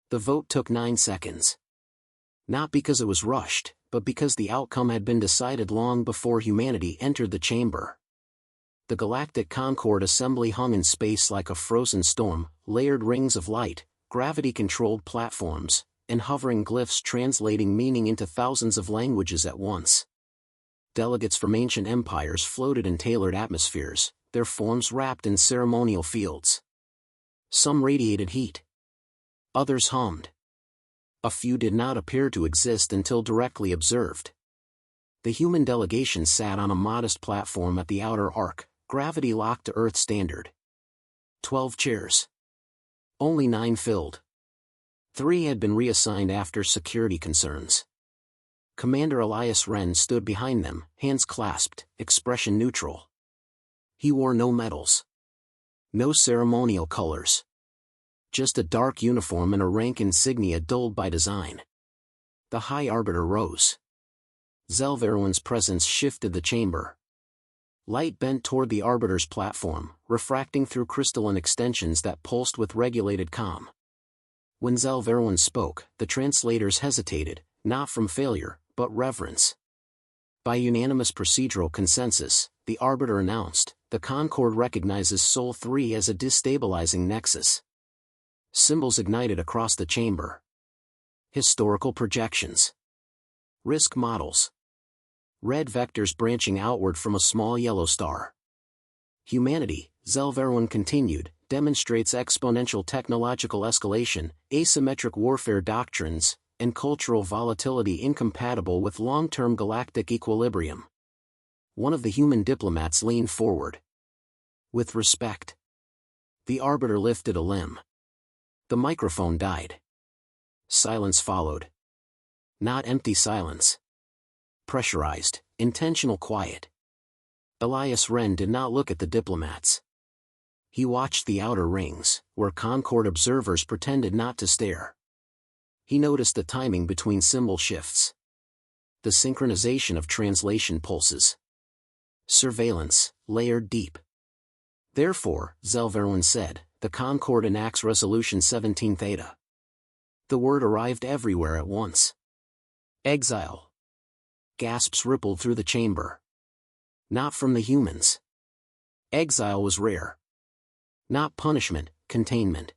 The vote took 9 seconds. Not because it was rushed, but because the outcome had been decided long before humanity entered the chamber. The galactic Concord assembly hung in space like a frozen storm, layered rings of light, gravity-controlled platforms, and hovering glyphs translating meaning into thousands of languages at once. Delegates from ancient empires floated in tailored atmospheres, their forms wrapped in ceremonial fields. Some radiated heat. Others hummed. A few did not appear to exist until directly observed. The human delegation sat on a modest platform at the outer arc, gravity locked to Earth standard. 12 chairs. Only 9 filled. 3 had been reassigned after security concerns. Commander Elias Renn stood behind them, hands clasped, expression neutral. He wore no medals. No ceremonial colors. Just a dark uniform and a rank insignia dulled by design. The High Arbiter rose. Zelveruan's presence shifted the chamber. Light bent toward the Arbiter's platform, refracting through crystalline extensions that pulsed with regulated calm. When Zelveruan spoke, the translators hesitated, not from failure, but reverence. By unanimous procedural consensus, the Arbiter announced, the Concord recognizes Sol 3 as a destabilizing nexus. Symbols ignited across the chamber. Historical projections. Risk models. Red vectors branching outward from a small yellow star. Humanity, Zelveruan continued, demonstrates exponential technological escalation, asymmetric warfare doctrines, and cultural volatility incompatible with long-term galactic equilibrium. One of the human diplomats leaned forward. With respect. The Arbiter lifted a limb. The microphone died. Silence followed. Not empty silence. Pressurized, intentional quiet. Elias Renn did not look at the diplomats. He watched the outer rings, where Concord observers pretended not to stare. He noticed the timing between symbol shifts. The synchronization of translation pulses. Surveillance, layered deep. Therefore, Zelveruan said, the Concord enacts Resolution 17 Theta. The word arrived everywhere at once. Exile. Gasps rippled through the chamber. Not from the humans. Exile was rare. Not punishment, containment.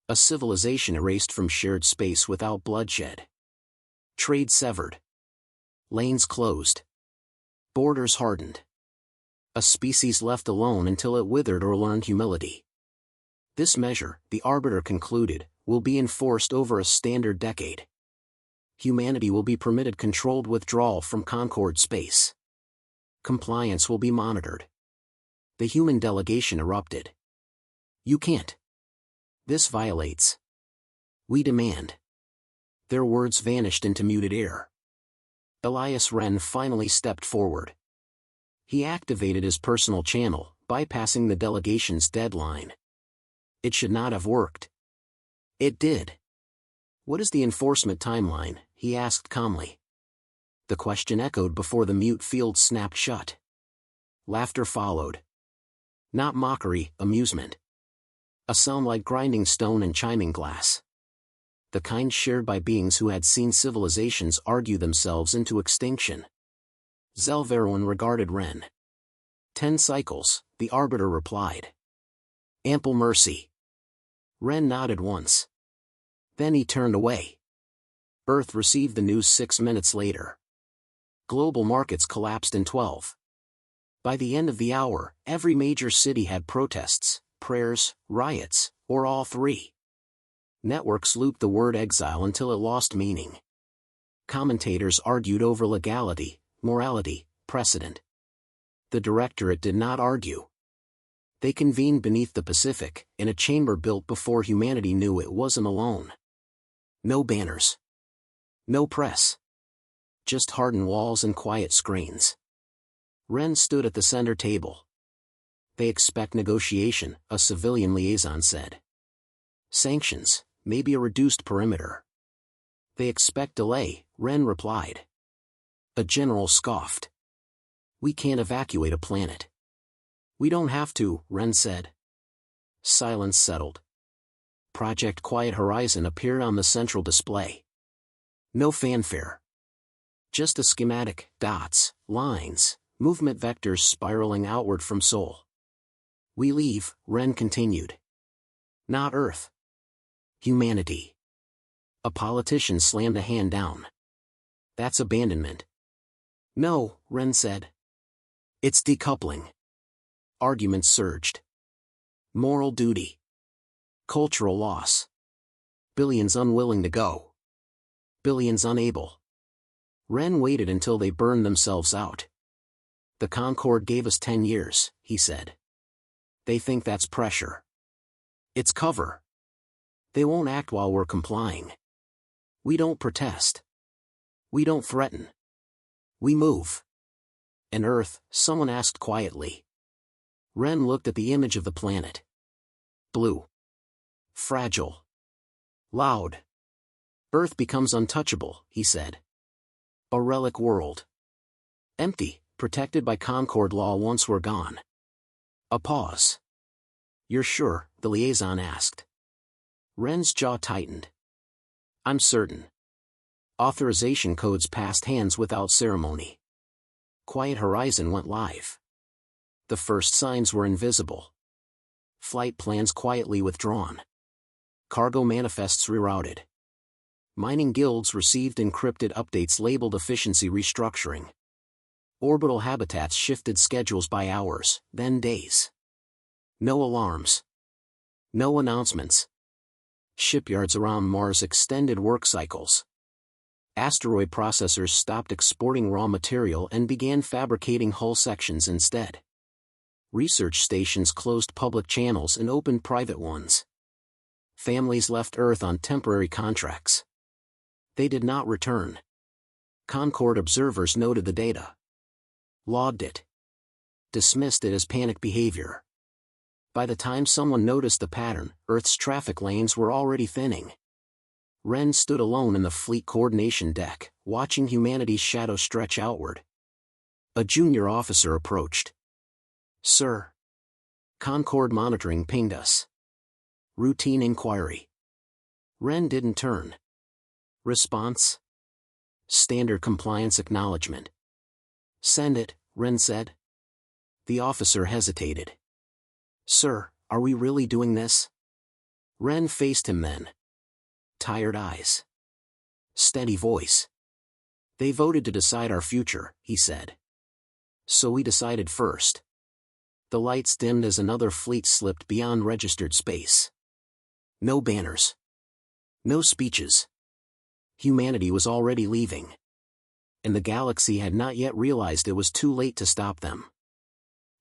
A civilization erased from shared space without bloodshed. Trade severed. Lanes closed. Borders hardened. A species left alone until it withered or learned humility. This measure, the Arbiter concluded, will be enforced over a standard decade. Humanity will be permitted controlled withdrawal from Concord space. Compliance will be monitored. The human delegation erupted. You can't. This violates. We demand. Their words vanished into muted air. Elias Renn finally stepped forward. He activated his personal channel, bypassing the delegation's deadline. It should not have worked. It did. What is the enforcement timeline? He asked calmly. The question echoed before the mute field snapped shut. Laughter followed. Not mockery, amusement. A sound like grinding stone and chiming glass. The kind shared by beings who had seen civilizations argue themselves into extinction. Zelveruan regarded Renn. 10 cycles, the Arbiter replied. Ample mercy. Renn nodded once. Then he turned away. Earth received the news 6 minutes later. Global markets collapsed in 12. By the end of the hour, every major city had protests, prayers, riots, or all three. Networks looped the word exile until it lost meaning. Commentators argued over legality, morality, precedent. The Directorate did not argue. They convened beneath the Pacific, in a chamber built before humanity knew it wasn't alone. No banners. No press. Just hardened walls and quiet screens. Renn stood at the center table. They expect negotiation, a civilian liaison said. Sanctions, maybe a reduced perimeter. They expect delay, Renn replied. A general scoffed. We can't evacuate a planet. We don't have to, Renn said. Silence settled. Project Quiet Horizon appeared on the central display. No fanfare. Just a schematic, dots, lines, movement vectors spiraling outward from Sol. We leave, Renn continued. Not Earth. Humanity. A politician slammed a hand down. That's abandonment. No, Renn said. It's decoupling. Arguments surged. Moral duty. Cultural loss. Billions unwilling to go. Billions unable. Renn waited until they burned themselves out. The Concord gave us 10 years, he said. They think that's pressure. It's cover. They won't act while we're complying. We don't protest. We don't threaten. We move. And Earth, someone asked quietly. Renn looked at the image of the planet. Blue. Fragile. Loud. Earth becomes untouchable, he said. A relic world. Empty, protected by Concord law once we're gone. A pause. You're sure? The liaison asked. Renn's jaw tightened. I'm certain. Authorization codes passed hands without ceremony. Quiet Horizon went live. The first signs were invisible. Flight plans quietly withdrawn. Cargo manifests rerouted. Mining guilds received encrypted updates labeled efficiency restructuring. Orbital habitats shifted schedules by hours, then days. No alarms. No announcements. Shipyards around Mars extended work cycles. Asteroid processors stopped exporting raw material and began fabricating hull sections instead. Research stations closed public channels and opened private ones. Families left Earth on temporary contracts. They did not return. Concord observers noted the data. Lauded it. Dismissed it as panic behavior. By the time someone noticed the pattern, Earth's traffic lanes were already thinning. Renn stood alone in the fleet coordination deck, watching humanity's shadow stretch outward. A junior officer approached. Sir. Concord monitoring pinged us. Routine inquiry. Renn didn't turn. Response? Standard compliance acknowledgement. Send it, Renn said. The officer hesitated. Sir, are we really doing this? Renn faced him then. Tired eyes. Steady voice. They voted to decide our future, he said. So we decided first. The lights dimmed as another fleet slipped beyond registered space. No banners. No speeches. Humanity was already leaving. And the galaxy had not yet realized it was too late to stop them.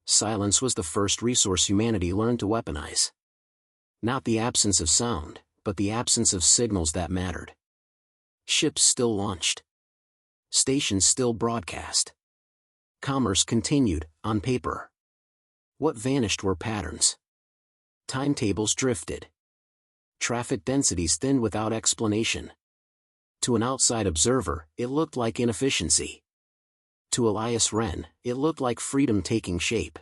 Silence was the first resource humanity learned to weaponize. Not the absence of sound, but the absence of signals that mattered. Ships still launched. Stations still broadcast. Commerce continued, on paper. What vanished were patterns. Timetables drifted. Traffic densities thinned without explanation. To an outside observer, it looked like inefficiency. To Elias Renn, it looked like freedom taking shape.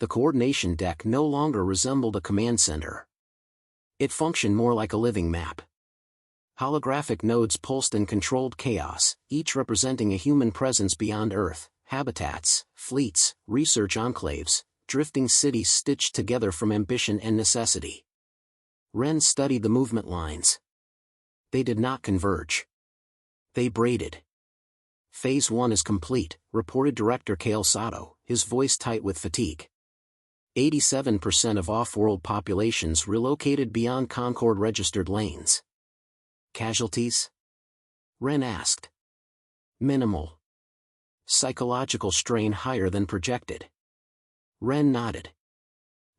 The coordination deck no longer resembled a command center. It functioned more like a living map. Holographic nodes pulsed in controlled chaos, each representing a human presence beyond Earth, habitats, fleets, research enclaves, drifting cities stitched together from ambition and necessity. Renn studied the movement lines. They did not converge. They braided. Phase 1 is complete, reported Director Kale Sato, his voice tight with fatigue. 87% of off-world populations relocated beyond Concord registered lanes. Casualties? Renn asked. Minimal. Psychological strain higher than projected. Renn nodded.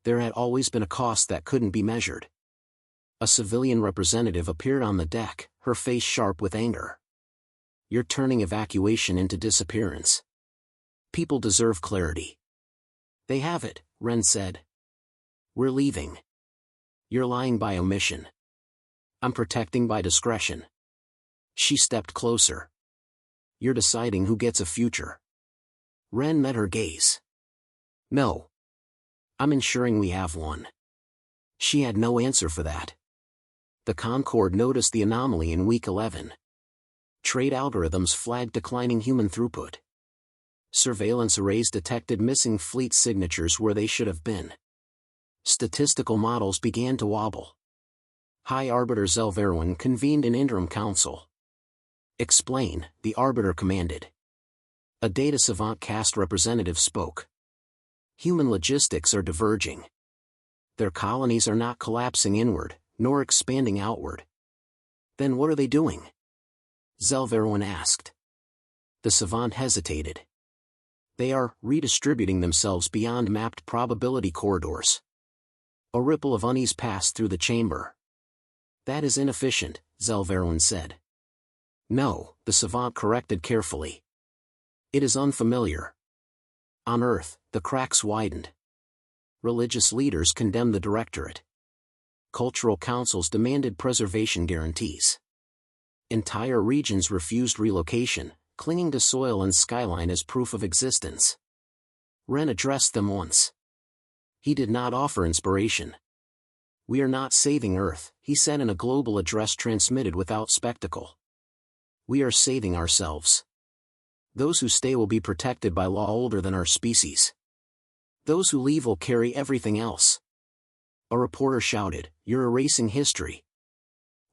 There had always been a cost that couldn't be measured. A civilian representative appeared on the deck, her face sharp with anger. You're turning evacuation into disappearance. People deserve clarity. They have it, Renn said. We're leaving. You're lying by omission. I'm protecting by discretion. She stepped closer. You're deciding who gets a future. Renn met her gaze. No. I'm ensuring we have one. She had no answer for that. The Concord noticed the anomaly in week 11. Trade algorithms flagged declining human throughput. Surveillance arrays detected missing fleet signatures where they should have been. Statistical models began to wobble. High Arbiter Zelverwin convened an interim council. "Explain," the Arbiter commanded. A data savant caste representative spoke. "Human logistics are diverging. Their colonies are not collapsing inward, nor expanding outward." "Then what are they doing?" Zelverwin asked. The savant hesitated. "They are redistributing themselves beyond mapped probability corridors." A ripple of unease passed through the chamber. "That is inefficient," Zelverwin said. "No," the savant corrected carefully. "It is unfamiliar." On Earth, the cracks widened. Religious leaders condemned the directorate. Cultural councils demanded preservation guarantees. Entire regions refused relocation, clinging to soil and skyline as proof of existence. Renn addressed them once. He did not offer inspiration. "We are not saving Earth," he said in a global address transmitted without spectacle. "We are saving ourselves. Those who stay will be protected by law older than our species. Those who leave will carry everything else." A reporter shouted, "You're erasing history."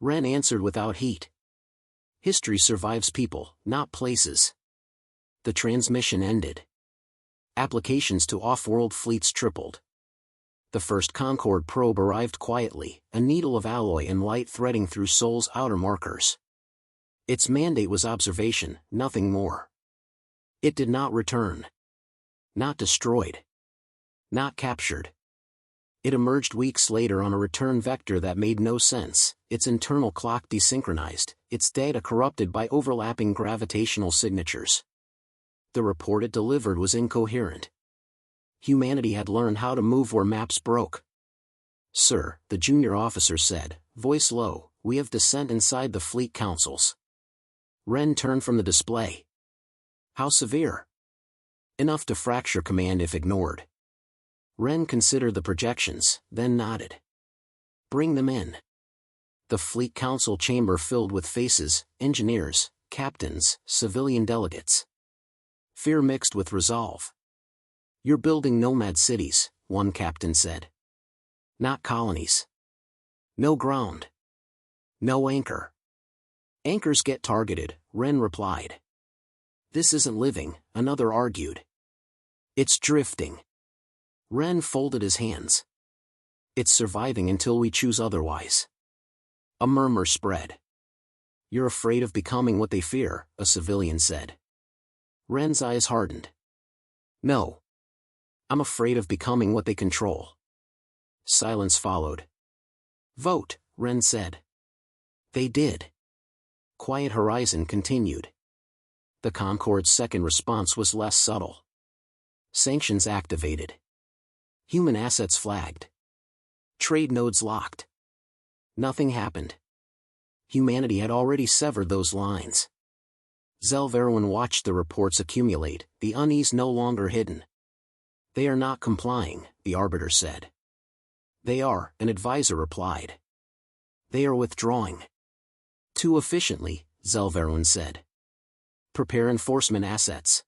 Renn answered without heat. "History survives people, not places." The transmission ended. Applications to off-world fleets tripled. The first Concord probe arrived quietly, a needle of alloy and light threading through Sol's outer markers. Its mandate was observation, nothing more. It did not return. Not destroyed. Not captured. It emerged weeks later on a return vector that made no sense, its internal clock desynchronized, its data corrupted by overlapping gravitational signatures. The report it delivered was incoherent. Humanity had learned how to move where maps broke. "Sir," the junior officer said, voice low, "we have dissent inside the fleet councils." Renn turned from the display. "How severe?" "Enough to fracture command if ignored." Renn considered the projections, then nodded. "Bring them in." The fleet council chamber filled with faces, engineers, captains, civilian delegates. Fear mixed with resolve. "You're building nomad cities," one captain said. "Not colonies. No ground. No anchor." "Anchors get targeted," Renn replied. "This isn't living," another argued. "It's drifting." Renn folded his hands. "It's surviving until we choose otherwise." A murmur spread. "You're afraid of becoming what they fear," a civilian said. Renn's eyes hardened. "No. I'm afraid of becoming what they control." Silence followed. "Vote," Renn said. They did. Quiet Horizon continued. The Concord's second response was less subtle. Sanctions activated. Human assets flagged. Trade nodes locked. Nothing happened. Humanity had already severed those lines. Zelverwin watched the reports accumulate, the unease no longer hidden. "They are not complying," the Arbiter said. "They are," an advisor replied. "They are withdrawing." "Too efficiently," Zelverwin said. "Prepare enforcement assets."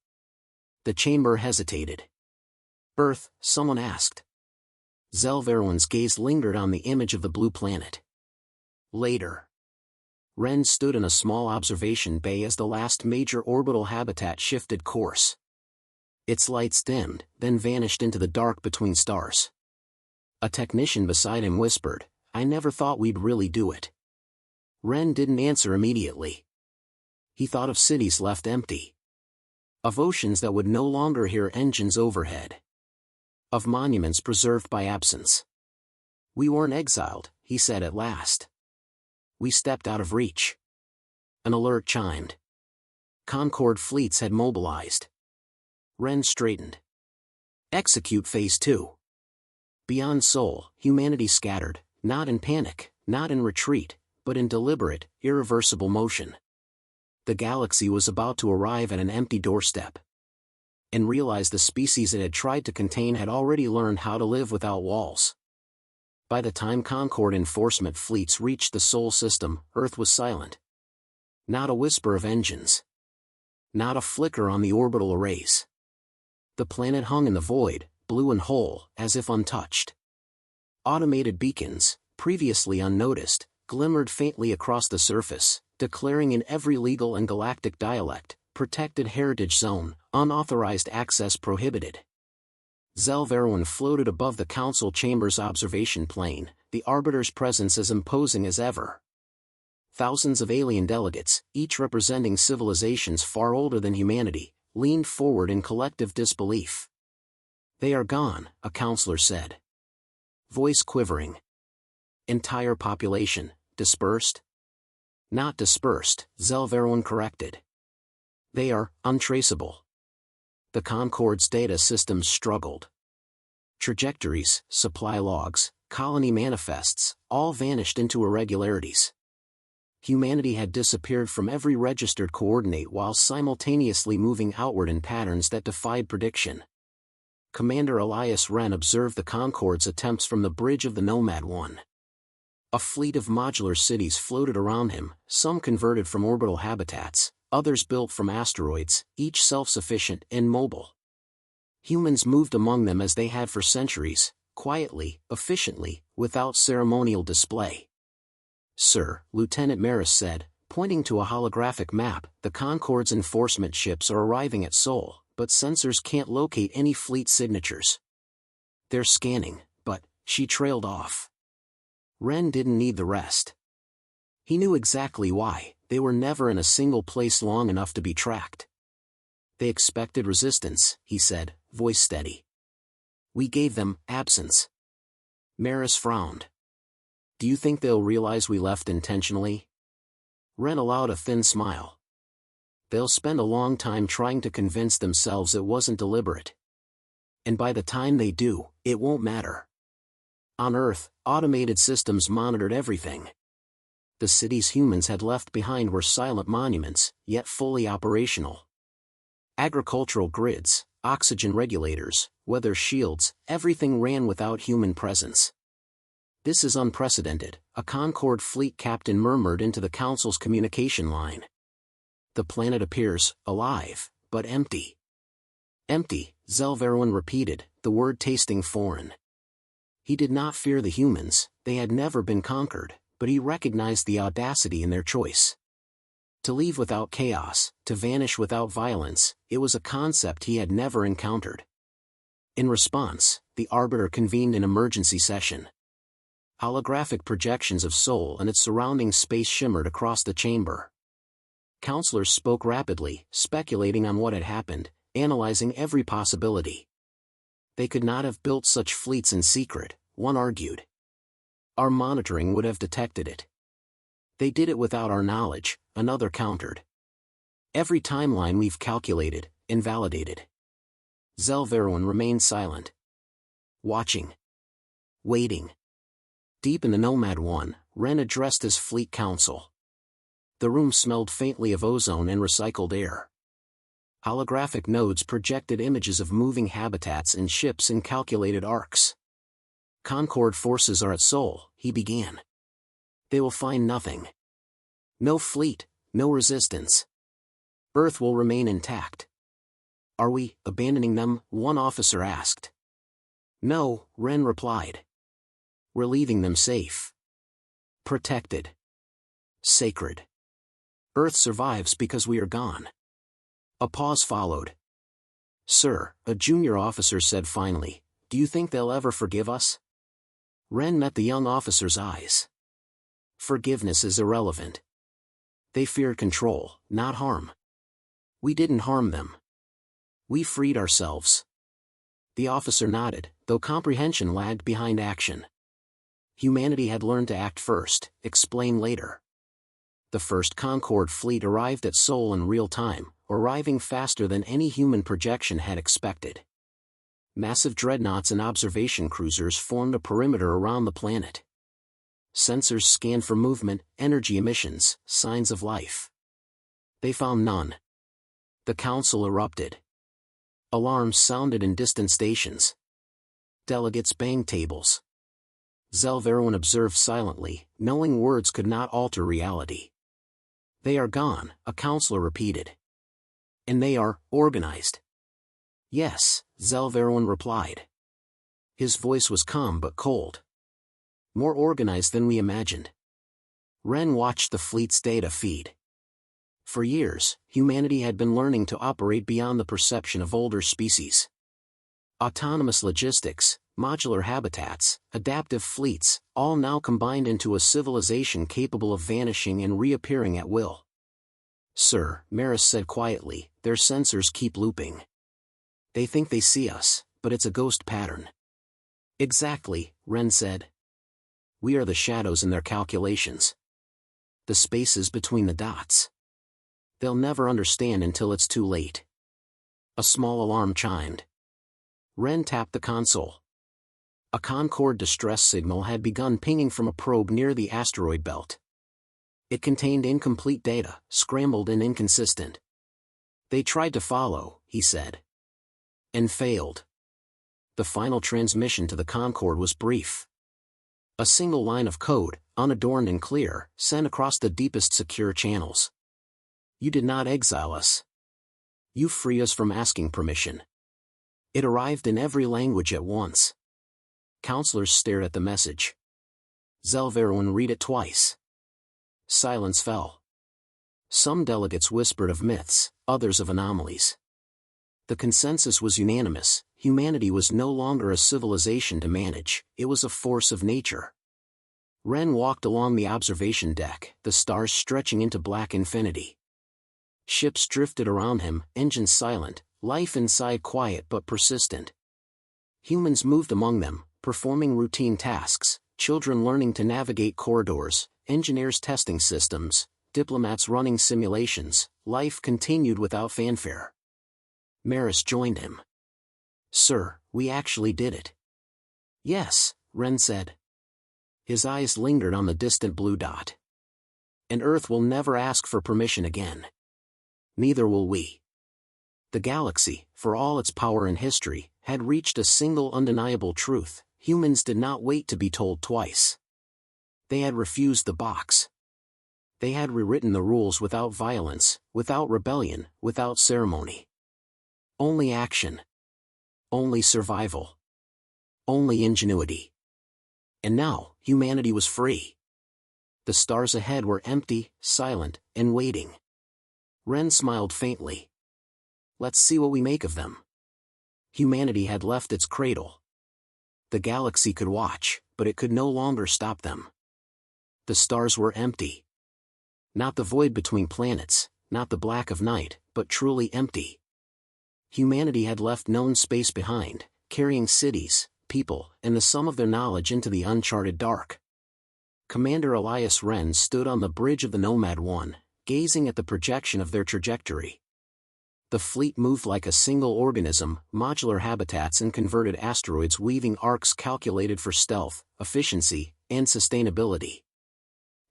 The chamber hesitated. "Earth?" someone asked. Zelverwin's gaze lingered on the image of the blue planet. Later. Renn stood in a small observation bay as the last major orbital habitat shifted course. Its lights dimmed, then vanished into the dark between stars. A technician beside him whispered, "I never thought we'd really do it." Renn didn't answer immediately. He thought of cities left empty. Of oceans that would no longer hear engines overhead. Of monuments preserved by absence. "We weren't exiled," he said at last. "We stepped out of reach." An alert chimed. Concord fleets had mobilized. Renn straightened. Execute Phase 2. Beyond Sol, humanity scattered, not in panic, not in retreat, but in deliberate, irreversible motion. The galaxy was about to arrive at an empty doorstep. And realize the species it had tried to contain had already learned how to live without walls. By the time Concord enforcement fleets reached the Sol system, Earth was silent. Not a whisper of engines. Not a flicker on the orbital arrays. The planet hung in the void, blue and whole, as if untouched. Automated beacons, previously unnoticed, glimmered faintly across the surface, declaring in every legal and galactic dialect, protected heritage zone, unauthorized access prohibited. Zelveruin floated above the council chamber's observation plane, the Arbiter's presence as imposing as ever. Thousands of alien delegates, each representing civilizations far older than humanity, leaned forward in collective disbelief. "They are gone," a counselor said. Voice quivering. "Entire population, dispersed?" "Not dispersed," Zelveruin corrected. "They are untraceable." The Concord's data systems struggled. Trajectories, supply logs, colony manifests, all vanished into irregularities. Humanity had disappeared from every registered coordinate while simultaneously moving outward in patterns that defied prediction. Commander Elias Renn observed the Concord's attempts from the bridge of the Nomad 1. A fleet of modular cities floated around him, some converted from orbital habitats, others built from asteroids, each self-sufficient and mobile. Humans moved among them as they had for centuries, quietly, efficiently, without ceremonial display. "Sir," Lieutenant Maris said, pointing to a holographic map, "the Concord's enforcement ships are arriving at Sol, but sensors can't locate any fleet signatures." "They're scanning, but," she trailed off. Renn didn't need the rest. He knew exactly why. They were never in a single place long enough to be tracked. "They expected resistance," he said, voice steady. "We gave them absence." Maris frowned. "Do you think they'll realize we left intentionally?" Renn allowed a thin smile. "They'll spend a long time trying to convince themselves it wasn't deliberate. And by the time they do, it won't matter." On Earth, automated systems monitored everything. The cities humans had left behind were silent monuments, yet fully operational. Agricultural grids, oxygen regulators, weather shields, everything ran without human presence. "This is unprecedented," a Concord fleet captain murmured into the Council's communication line. "The planet appears alive, but empty." "Empty," Zelveruin repeated, the word tasting foreign. He did not fear the humans, they had never been conquered, but he recognized the audacity in their choice. To leave without chaos, to vanish without violence, it was a concept he had never encountered. In response, the Arbiter convened an emergency session. Holographic projections of Sol and its surrounding space shimmered across the chamber. Counselors spoke rapidly, speculating on what had happened, analyzing every possibility. "They could not have built such fleets in secret," one argued. "Our monitoring would have detected it." "They did it without our knowledge," another countered. "Every timeline we've calculated, invalidated." Zelveruin remained silent. Watching. Waiting. Deep in the Nomad 1, Renn addressed his fleet council. The room smelled faintly of ozone and recycled air. Holographic nodes projected images of moving habitats and ships in calculated arcs. "Concord forces are at Sol," he began. "They will find nothing. No fleet, no resistance. Earth will remain intact." "Are we abandoning them?" one officer asked. "No," Renn replied. "We're leaving them safe. Protected. Sacred. Earth survives because we are gone." A pause followed. "Sir," a junior officer said finally, "do you think they'll ever forgive us?" Renn met the young officer's eyes. "Forgiveness is irrelevant. They feared control, not harm. We didn't harm them. We freed ourselves." The officer nodded, though comprehension lagged behind action. Humanity had learned to act first, explain later. The first Concord fleet arrived at Sol in real time, arriving faster than any human projection had expected. Massive dreadnoughts and observation cruisers formed a perimeter around the planet. Sensors scanned for movement, energy emissions, signs of life. They found none. The council erupted. Alarms sounded in distant stations. Delegates banged tables. Zelveruin observed silently, knowing words could not alter reality. They are gone, a counselor repeated. And they are organized. Yes, Zelveruin replied. His voice was calm but cold. More organized than we imagined. Renn watched the fleet's data feed. For years, humanity had been learning to operate beyond the perception of older species. Autonomous logistics, modular habitats, adaptive fleets, all now combined into a civilization capable of vanishing and reappearing at will. Sir, Maris said quietly, their sensors keep looping. They think they see us, but it's a ghost pattern. Exactly, Renn said. We are the shadows in their calculations. The spaces between the dots. They'll never understand until it's too late. A small alarm chimed. Renn tapped the console. A Concord distress signal had begun pinging from a probe near the asteroid belt. It contained incomplete data, scrambled and inconsistent. They tried to follow, he said. And failed. The final transmission to the Concord was brief. A single line of code, unadorned and clear, sent across the deepest secure channels. You did not exile us. You free us from asking permission. It arrived in every language at once. Counselors stared at the message. Zelveruin read it twice. Silence fell. Some delegates whispered of myths, others of anomalies. The consensus was unanimous, humanity was no longer a civilization to manage, it was a force of nature. Renn walked along the observation deck, the stars stretching into black infinity. Ships drifted around him, engines silent, life inside quiet but persistent. Humans moved among them, performing routine tasks, children learning to navigate corridors, engineers testing systems, diplomats running simulations. Life continued without fanfare. Maris joined him. Sir, we actually did it. Yes, Renn said. His eyes lingered on the distant blue dot. And Earth will never ask for permission again. Neither will we. The galaxy, for all its power and history, had reached a single undeniable truth: humans did not wait to be told twice. They had refused the box. They had rewritten the rules without violence, without rebellion, without ceremony. Only action. Only survival. Only ingenuity. And now, humanity was free. The stars ahead were empty, silent, and waiting. Renn smiled faintly. Let's see what we make of them. Humanity had left its cradle. The galaxy could watch, but it could no longer stop them. The stars were empty. Not the void between planets, not the black of night, but truly empty. Humanity had left known space behind, carrying cities, people, and the sum of their knowledge into the uncharted dark. Commander Elias Renn stood on the bridge of the Nomad 1, gazing at the projection of their trajectory. The fleet moved like a single organism, modular habitats and converted asteroids weaving arcs calculated for stealth, efficiency, and sustainability.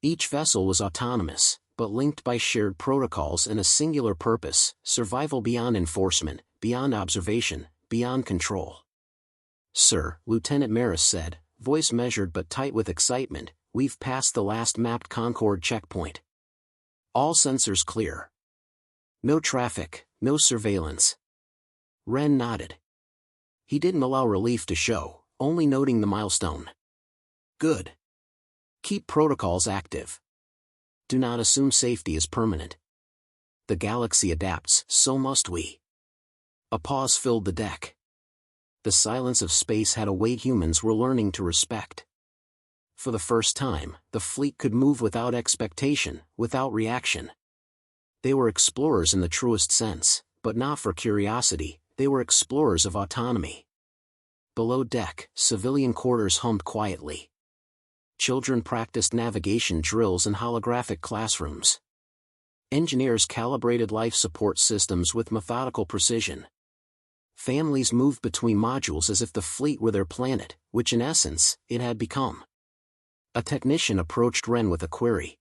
Each vessel was autonomous, but linked by shared protocols and a singular purpose: survival beyond enforcement, beyond observation, beyond control. Sir, Lieutenant Maris said, voice measured but tight with excitement, we've passed the last mapped Concord checkpoint. All sensors clear. No traffic, no surveillance. Renn nodded. He didn't allow relief to show, only noting the milestone. Good. Keep protocols active. Do not assume safety is permanent. The galaxy adapts, so must we. A pause filled the deck. The silence of space had a weight humans were learning to respect. For the first time, the fleet could move without expectation, without reaction. They were explorers in the truest sense, but not for curiosity, they were explorers of autonomy. Below deck, civilian quarters hummed quietly. Children practiced navigation drills in holographic classrooms. Engineers calibrated life support systems with methodical precision. Families moved between modules as if the fleet were their planet, which in essence, it had become. A technician approached Renn with a query.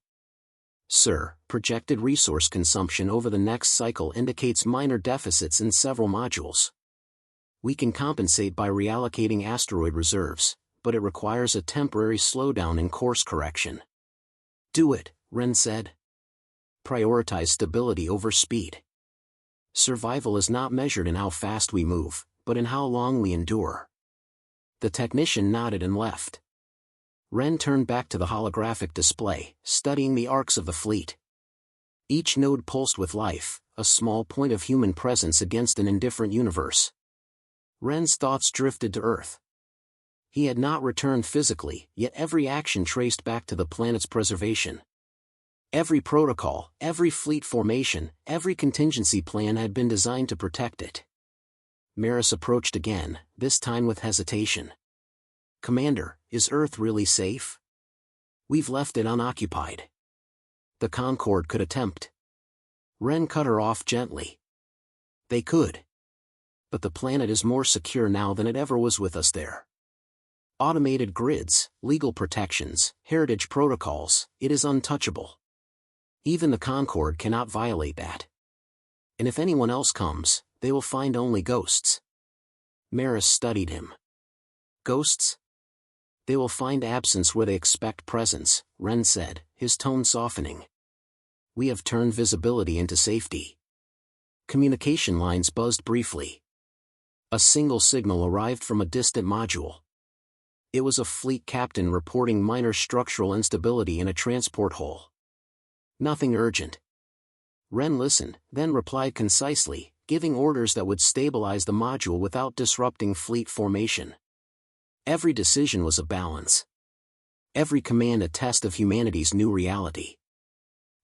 Sir, projected resource consumption over the next cycle indicates minor deficits in several modules. We can compensate by reallocating asteroid reserves, but it requires a temporary slowdown in course correction. Do it, Renn said. Prioritize stability over speed. Survival is not measured in how fast we move, but in how long we endure. The technician nodded and left. Renn turned back to the holographic display, studying the arcs of the fleet. Each node pulsed with life, a small point of human presence against an indifferent universe. Renn's thoughts drifted to Earth. He had not returned physically, yet every action traced back to the planet's preservation. Every protocol, every fleet formation, every contingency plan had been designed to protect it. Maris approached again, this time with hesitation. Commander, is Earth really safe? We've left it unoccupied. The Concord could attempt. Renn cut her off gently. They could. But the planet is more secure now than it ever was with us there. Automated grids, legal protections, heritage protocols, it is untouchable. Even the Concord cannot violate that. And if anyone else comes, they will find only ghosts. Maris studied him. Ghosts? They will find absence where they expect presence, Renn said, his tone softening. We have turned visibility into safety. Communication lines buzzed briefly. A single signal arrived from a distant module. It was a fleet captain reporting minor structural instability in a transport hull. Nothing urgent. Renn listened, then replied concisely, giving orders that would stabilize the module without disrupting fleet formation. Every decision was a balance. Every command a test of humanity's new reality.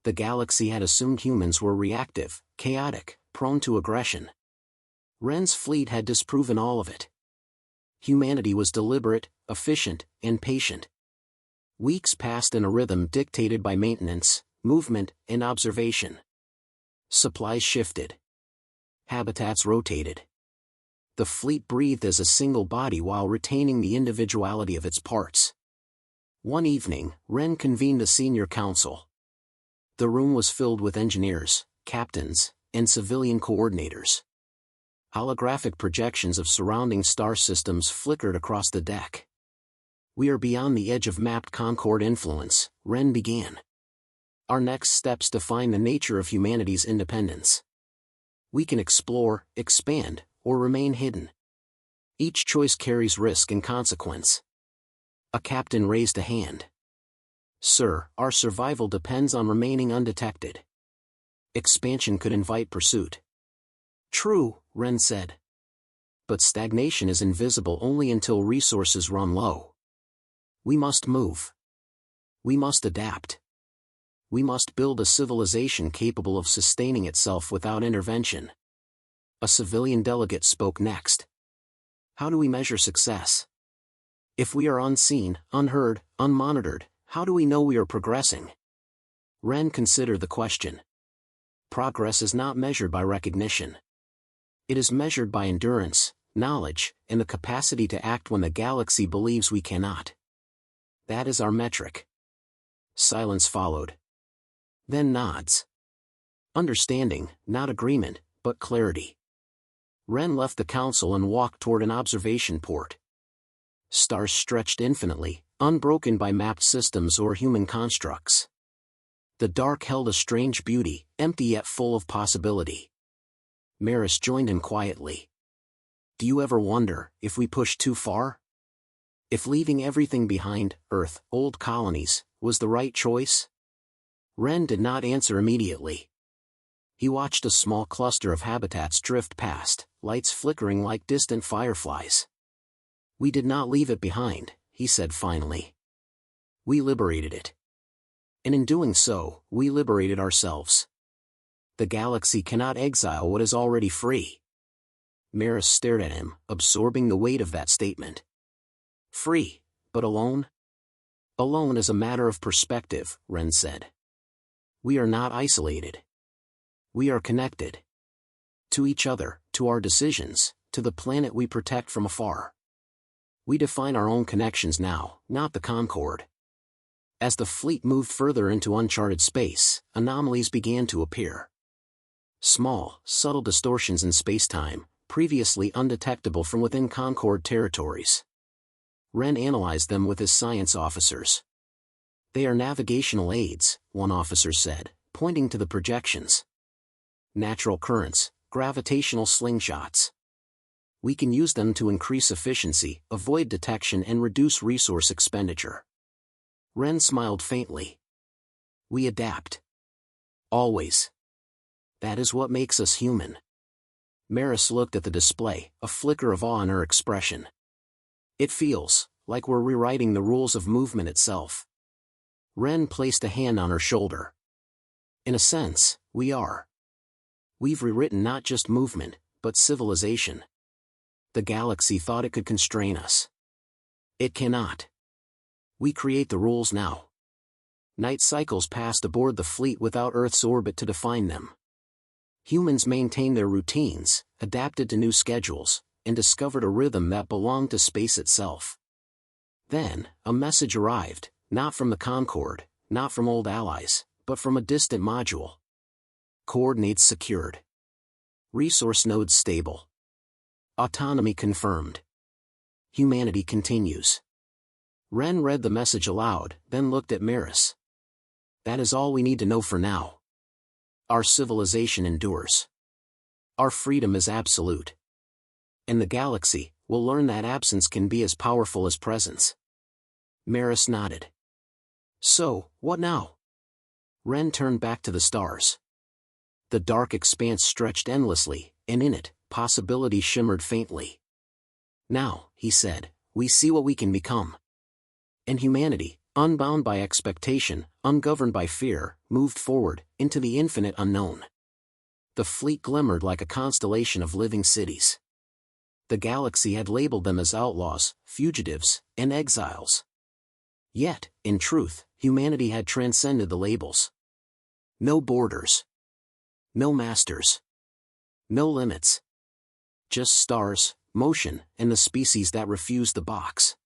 The galaxy had assumed humans were reactive, chaotic, prone to aggression. Renn's fleet had disproven all of it. Humanity was deliberate, efficient, and patient. Weeks passed in a rhythm dictated by maintenance, movement, and observation. Supplies shifted. Habitats rotated. The fleet breathed as a single body while retaining the individuality of its parts. One evening, Renn convened a senior council. The room was filled with engineers, captains, and civilian coordinators. Holographic projections of surrounding star systems flickered across the deck. We are beyond the edge of mapped Concord influence, Renn began. Our next steps define the nature of humanity's independence. We can explore, expand, or remain hidden. Each choice carries risk and consequence. A captain raised a hand. Sir, our survival depends on remaining undetected. Expansion could invite pursuit. True, Renn said. But stagnation is invisible only until resources run low. We must move. We must adapt. We must build a civilization capable of sustaining itself without intervention. A civilian delegate spoke next. How do we measure success? If we are unseen, unheard, unmonitored, how do we know we are progressing? Renn considered the question. Progress is not measured by recognition. It is measured by endurance, knowledge, and the capacity to act when the galaxy believes we cannot. That is our metric. Silence followed. Then nods. Understanding, not agreement, but clarity. Renn left the council and walked toward an observation port. Stars stretched infinitely, unbroken by mapped systems or human constructs. The dark held a strange beauty, empty yet full of possibility. Maris joined him quietly. Do you ever wonder, if we push too far? If leaving everything behind, Earth, old colonies, was the right choice? Renn did not answer immediately. He watched a small cluster of habitats drift past, lights flickering like distant fireflies. We did not leave it behind, he said finally. We liberated it. And in doing so, we liberated ourselves. The galaxy cannot exile what is already free. Maris stared at him, absorbing the weight of that statement. Free, but alone? Alone is a matter of perspective, Renn said. We are not isolated. We are connected. To each other, to our decisions, to the planet we protect from afar. We define our own connections now, not the Concord. As the fleet moved further into uncharted space, anomalies began to appear. Small, subtle distortions in space-time, previously undetectable from within Concord territories. Renn analyzed them with his science officers. They are navigational aids, one officer said, pointing to the projections. Natural currents, gravitational slingshots. We can use them to increase efficiency, avoid detection and reduce resource expenditure. Renn smiled faintly. We adapt. Always. That is what makes us human. Maris looked at the display, a flicker of awe in her expression. It feels like we're rewriting the rules of movement itself. Renn placed a hand on her shoulder. In a sense, we are. We've rewritten not just movement, but civilization. The galaxy thought it could constrain us. It cannot. We create the rules now. Night cycles passed aboard the fleet without Earth's orbit to define them. Humans maintained their routines, adapted to new schedules, and discovered a rhythm that belonged to space itself. Then, a message arrived, not from the Concord, not from old allies, but from a distant module. Coordinates secured. Resource nodes stable. Autonomy confirmed. Humanity continues. Renn read the message aloud, then looked at Maris. That is all we need to know for now. Our civilization endures. Our freedom is absolute. In the galaxy, we'll learn that absence can be as powerful as presence. Maris nodded. So, what now? Renn turned back to the stars. The dark expanse stretched endlessly, and in it, possibility shimmered faintly. Now, he said, we see what we can become. And humanity, unbound by expectation, ungoverned by fear, moved forward, into the infinite unknown. The fleet glimmered like a constellation of living cities. The galaxy had labeled them as outlaws, fugitives, and exiles. Yet, in truth, humanity had transcended the labels. No borders. No masters. No limits. Just stars, motion, and the species that refused the box.